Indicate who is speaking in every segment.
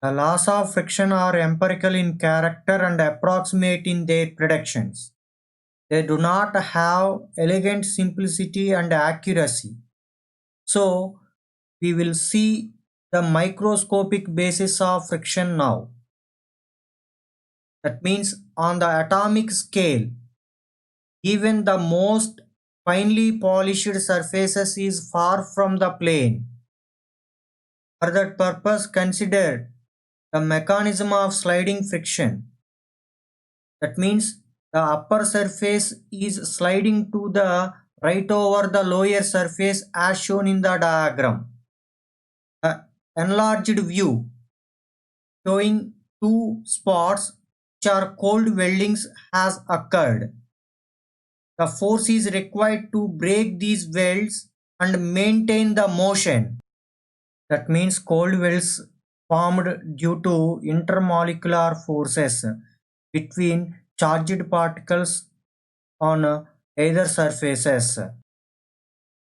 Speaker 1: The laws of friction are empirical in character and approximate in their predictions. They do not have elegant simplicity and accuracy. So, we will see the microscopic basis of friction now. That means on the atomic scale, even the most finely polished surfaces is far from the plane. For that purpose, consider the mechanism of sliding friction. That means the upper surface is sliding to the right over the lower surface as shown in the diagram. The enlarged view showing two spots which are cold weldings has occurred. The force is required to break these welds and maintain the motion. That means cold welds formed due to intermolecular forces between charged particles on either surfaces.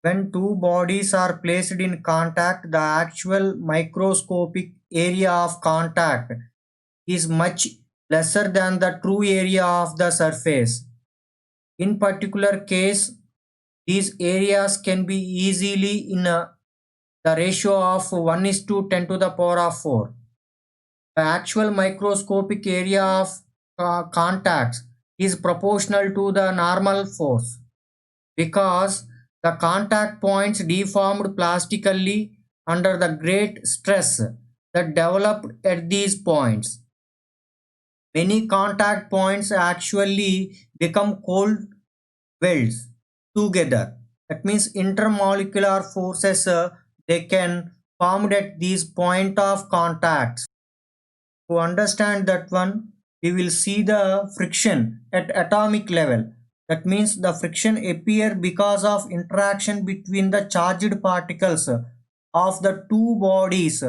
Speaker 1: When two bodies are placed in contact, the actual microscopic area of contact is much lesser than the true area of the surface. In particular case, these areas can be easily in the ratio of 1 is to 10 to the power of 4. The actual microscopic area of contacts is proportional to the normal force because the contact points deformed plastically under the great stress that developed at these points. Many contact points actually become cold welds together. That means intermolecular forces they can formed at these point of contacts. To understand that one, we will see the friction at atomic level. That means the friction appear because of interaction between the charged particles of the two bodies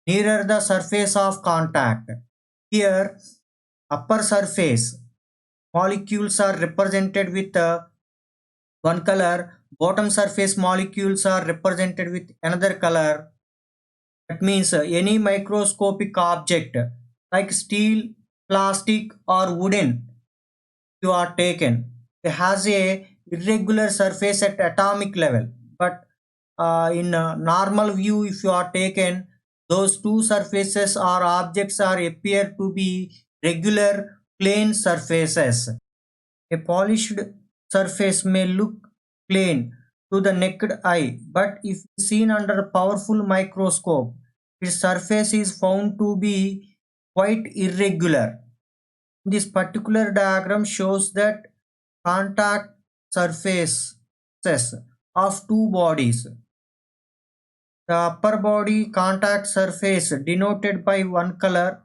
Speaker 1: nearer the surface of contact. Here, upper surface molecules are represented with one color, bottom surface molecules are represented with another color. That means any microscopic object like steel, plastic or wooden you are taken. It has a irregular surface at atomic level. But in a normal view, if you are taken, those two surfaces or objects are appear to be regular plane surfaces. A polished surface may look plain to the naked eye, but if seen under a powerful microscope, its surface is found to be quite irregular. This particular diagram shows that contact surfaces of two bodies. The upper body contact surface denoted by one color,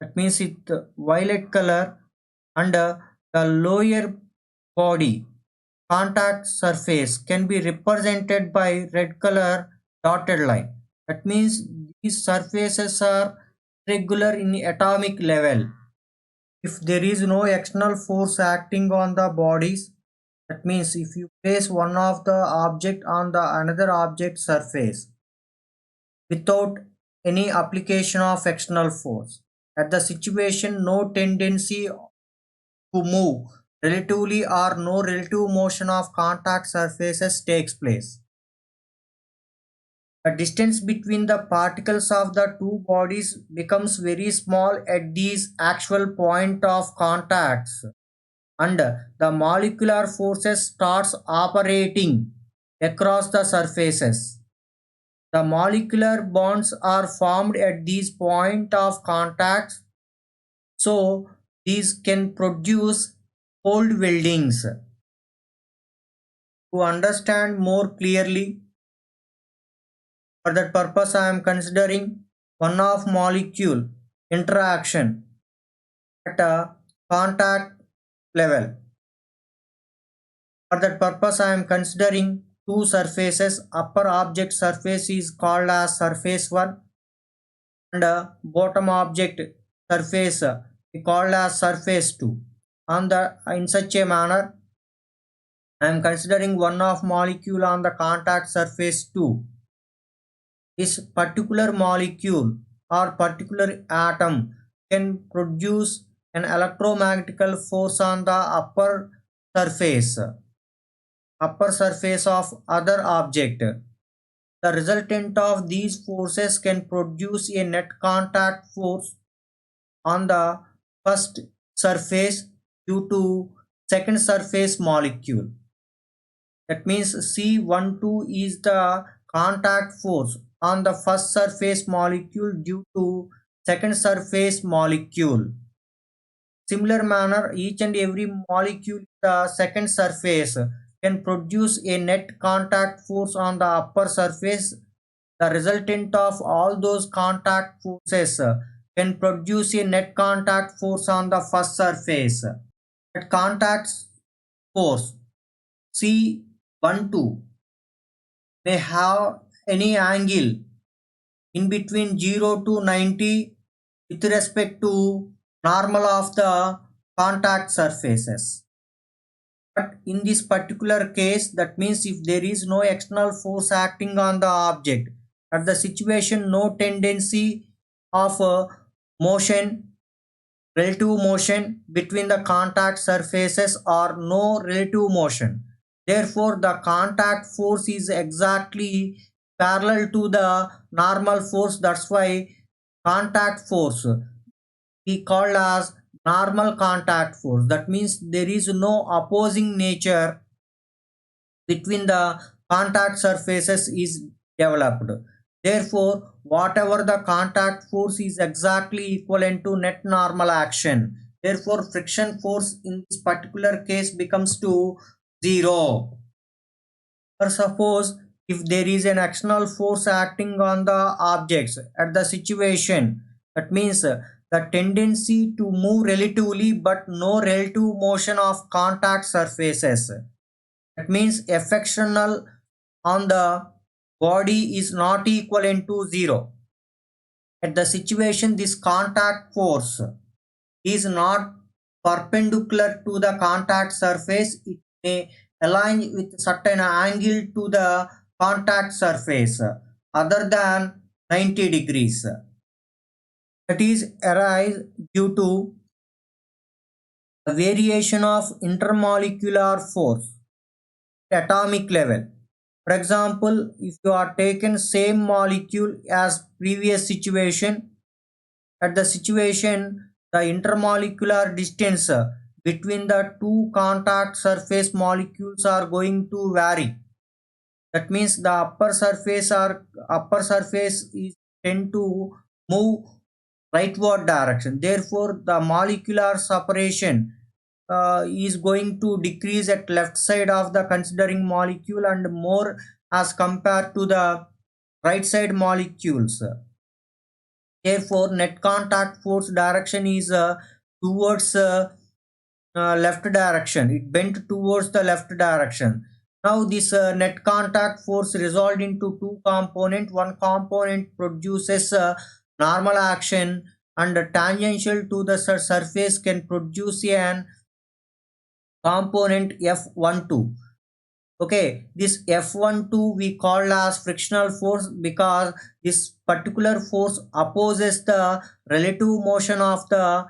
Speaker 1: that means it violet color, and the lower body contact surface can be represented by red color dotted line. That means these surfaces are regular in atomic level. If there is no external force acting on the bodies, that means if you place one of the object on the another object surface without any application of external force, at the situation no tendency to move relatively or no relative motion of contact surfaces takes place. The distance between the particles of the two bodies becomes very small at these actual point of contacts and the molecular forces starts operating across the surfaces. The molecular bonds are formed at these point of contacts, so these can produce cold weldings. To understand more clearly, for that purpose I am considering one of molecule interaction at a contact level. For that purpose I am considering two surfaces. Upper object surface is called as surface 1 and bottom object surface is called as surface 2. In such a manner I am considering one of molecule on the contact surface 2. This particular molecule or particular atom can produce an electromagnetical force on the upper surface of other object. The resultant of these forces can produce a net contact force on the first surface due to second surface molecule. That means C12 is the contact force on the first surface molecule due to second surface molecule. Similar manner, each and every molecule in the second surface can produce a net contact force on the upper surface. The resultant of all those contact forces can produce a net contact force on the first surface. That contact force C12 may have any angle in between 0 to 90 with respect to normal of the contact surfaces. But in this particular case, that means if there is no external force acting on the object, at the situation no tendency of motion, relative motion between the contact surfaces or no relative motion. Therefore, the contact force is exactly parallel to the normal force. That's why contact force we call as normal contact force. That means there is no opposing nature between the contact surfaces is developed. Therefore, whatever the contact force is exactly equivalent to net normal action. Therefore, friction force in this particular case becomes to 0. Or suppose if there is an external force acting on the objects at the situation, that means the tendency to move relatively but no relative motion of contact surfaces. That means F external on the body is not equivalent to 0. At the situation, this contact force is not perpendicular to the contact surface. It may align with certain angle to the contact surface other than 90 degrees. That is arise due to a variation of intermolecular force at atomic level. For example, if you are taken same molecule as previous situation, at the situation the intermolecular distance between the two contact surface molecules are going to vary. That means the upper surface is tend to move rightward direction. Therefore, the molecular separation is going to decrease at left side of the considering molecule and more as compared to the right side molecules. Therefore, net contact force direction is towards left direction. It bent towards the left direction. Now this net contact force resolved into two component. One component produces normal action and tangential to the surface can produce an component F12. Okay, this F12 we call as frictional force because this particular force opposes the relative motion of the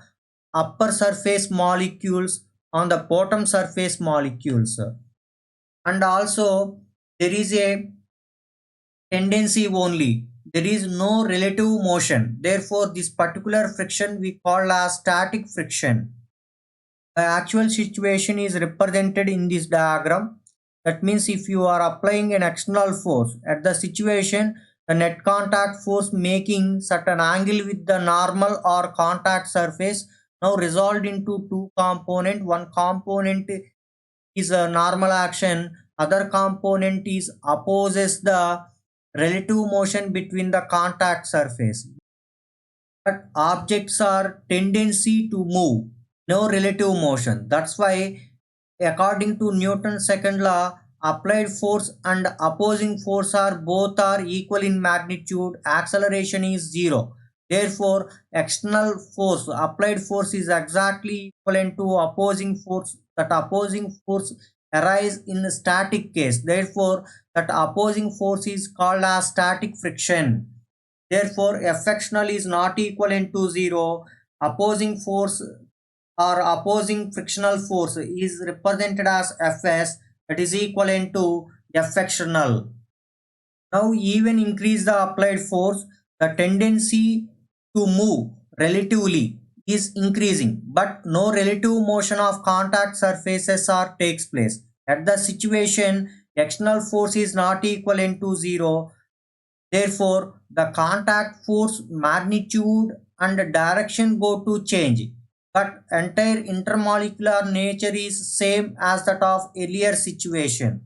Speaker 1: upper surface molecules on the bottom surface molecules. And also there is a tendency only. There is no relative motion. Therefore, this particular friction we call as static friction. The actual situation is represented in this diagram. That means if you are applying an external force at the situation, the net contact force making certain angle with the normal or contact surface now resolved into two component. One component is a normal action, other component is opposes the relative motion between the contact surface. But objects are tendency to move, no relative motion. That's why according to Newton's second law, applied force and opposing force are both are equal in magnitude. Acceleration is 0. Therefore, external force, applied force is exactly equivalent to opposing force. That opposing force arise in the static case. Therefore, that opposing force is called as static friction. Therefore, F-frictional is not equivalent to 0. Opposing force or opposing frictional force is represented as Fs, that is equivalent to F-frictional. Now even increase the applied force, the tendency to move relatively is increasing, but no relative motion of contact surfaces or takes place. At the situation, external force is not equivalent to 0. Therefore, the contact force magnitude and direction go to change, but entire intermolecular nature is same as that of earlier situation.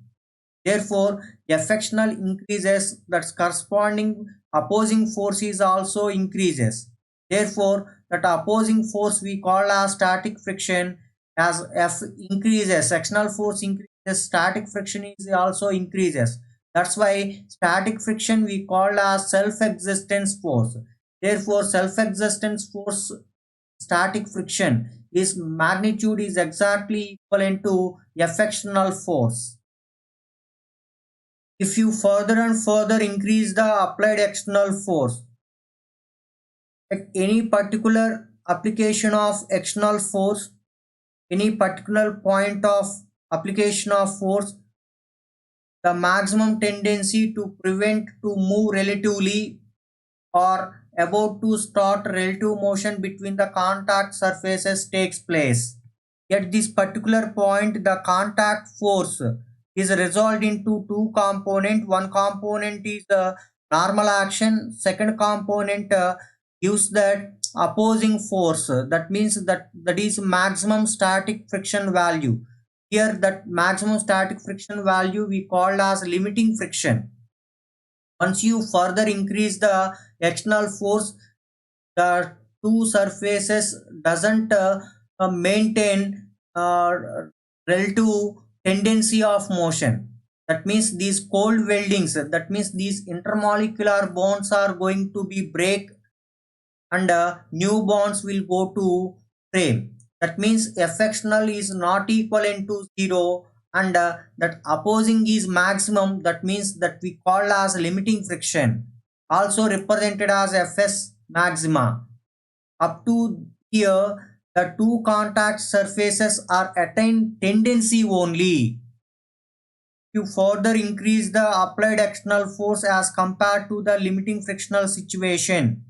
Speaker 1: Therefore, frictional increases, that corresponding opposing force is also increases. Therefore, that opposing force we call as static friction. As F increases, sectional force increases, static friction is also increases. That's why static friction we call as self-existence force. Therefore, self-existence force, static friction is magnitude is exactly equivalent to frictional force. If you further and further increase the applied external force at any particular application of external force, any particular point of application of force, the maximum tendency to prevent to move relatively or about to start relative motion between the contact surfaces takes place. At this particular point, the contact force is resolved into two components. One component is normal action. Second component gives that opposing force. That means that is maximum static friction value. Here, that maximum static friction value we call as limiting friction. Once you further increase the external force, the two surfaces doesn't maintain relative tendency of motion. That means these cold weldings, that means these intermolecular bonds are going to be break, and new bonds will go to frame. That means F-frictional is not equivalent to 0, and that opposing is maximum. That means that we call as limiting friction, also represented as Fs maxima. Up to here, the two contact surfaces are attained tendency only. You further increase the applied external force as compared to the limiting frictional situation,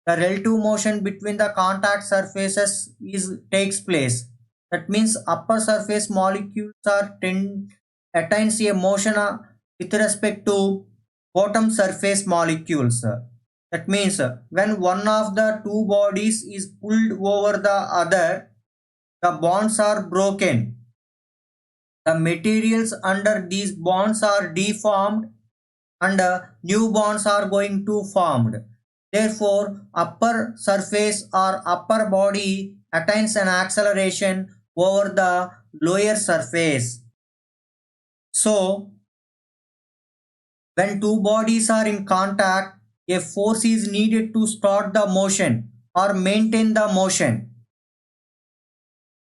Speaker 1: the relative motion between the contact surfaces is takes place. That means upper surface molecules are attains a motion with respect to bottom surface molecules. That means when one of the two bodies is pulled over the other, the bonds are broken. The materials under these bonds are deformed, and new bonds are going to formed. Therefore, upper surface or upper body attains an acceleration over the lower surface. So, when two bodies are in contact, a force is needed to start the motion or maintain the motion.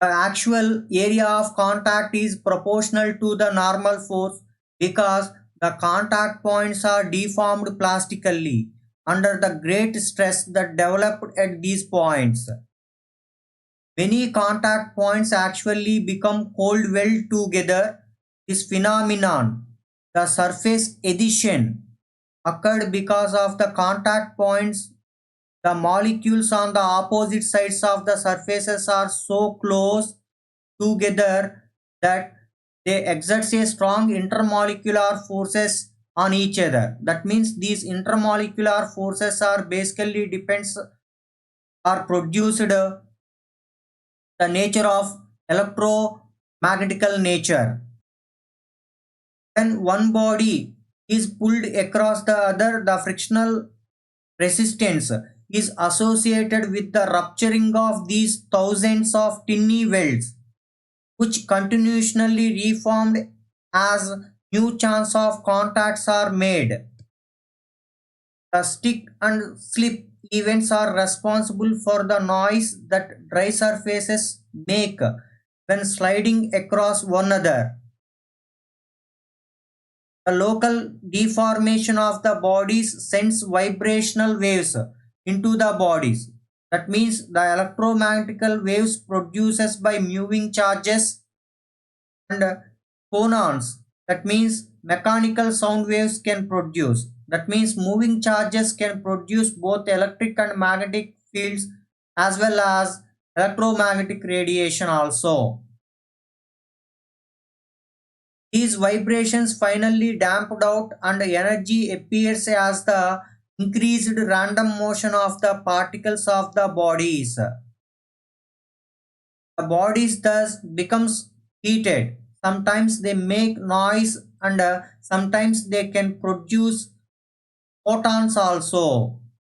Speaker 1: The actual area of contact is proportional to the normal force because the contact points are deformed plastically under the great stress that developed at these points. Many contact points actually become cold weld together. This phenomenon, the surface adhesion, occurred because of the contact points. The molecules on the opposite sides of the surfaces are so close together that they exert a strong intermolecular forces on each other. That means these intermolecular forces are basically depends are produced the nature of electromagnetical nature. When one body is pulled across the other, the frictional resistance is associated with the rupturing of these thousands of tiny welds, which continuously reformed as new chance of contacts are made. The stick and slip events are responsible for the noise that dry surfaces make when sliding across one another. The local deformation of the bodies sends vibrational waves into the bodies. That means the electromagnetic waves produced by moving charges and phonons. That means mechanical sound waves can produce. That means moving charges can produce both electric and magnetic fields as well as electromagnetic radiation also. These vibrations finally damped out and energy appears as the increased random motion of the particles of the bodies. The bodies thus becomes heated. Sometimes they make noise and sometimes they can produce photons also.